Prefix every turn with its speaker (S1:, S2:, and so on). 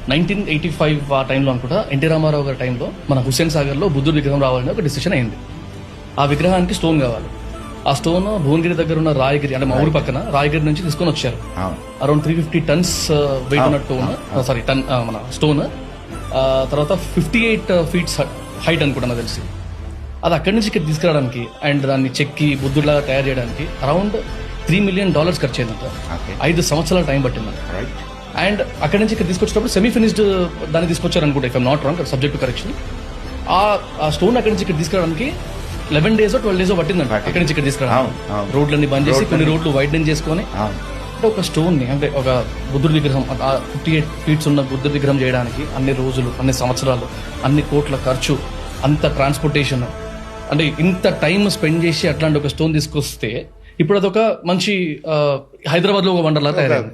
S1: 1985 ఆ టైంలో అనుకుంటా ఎన్టీ రామారావు గారి టైంలో మన హుస్సేన్ సాగర్ లో బుద్ధుడి విగ్రహం రావాలని ఒక డిసిషన్ అయింది. ఆ విగ్రహానికి స్టోన్ కావాలి. ఆ స్టోన్ భువనగిరి దగ్గర ఉన్న రాయగిరి అంటే మా ఊరి పక్కన రాయగిరి నుంచి తీసుకొని వచ్చారు. అరౌండ్ 350 tons వెయిట్ ఉన్న టన్ మన స్టోన్. తర్వాత 58 feet హైట్ అనుకుంటా నాకు తెలిసి. అది అక్కడి నుంచి ఇక్కడ తీసుకురావడానికి అండ్ దాన్ని చెక్కి బుద్ధుడిలాగా తయారు చేయడానికి అరౌండ్ $3 million ఖర్చు అయిందంట. 5 సంవత్సరాల టైం పట్టిందంట. అండ్ అక్కడి నుంచి ఇక్కడ తీసుకొచ్చేటప్పుడు సెమీ ఫినిష్డ్ దాన్ని తీసుకొచ్చారు అనుకుంటా, if I'm not wrong, subject to correction. ఆ స్టోన్ అక్కడి నుంచి ఇక్కడ తీసుకురావడానికి 11 days 12 days పట్టిందంట. అక్కడి నుంచి ఇక్కడ తీసుకురావడానికి రోడ్లన్నీ బంద్ చేసి కొన్ని రోడ్లు వైడెన్ చేసుకొని అంటే ఒక స్టోన్ ని అంటే ఒక బుద్ధుడి విగ్రహం 58 feet ఉన్న బుద్ధుడి విగ్రహం చేయడానికి అన్ని రోజులు, అన్ని సంవత్సరాలు, అన్ని కోట్ల ఖర్చు, అంత ట్రాన్స్పోర్టేషన్, అంటే ఇంత టైం స్పెండ్ చేసి అట్లాంటి ఒక స్టోన్ తీసుకొస్తే ఇప్పుడు అదొక మంచి హైదరాబాద్ లో ఒక వండర్లా తయారైంది.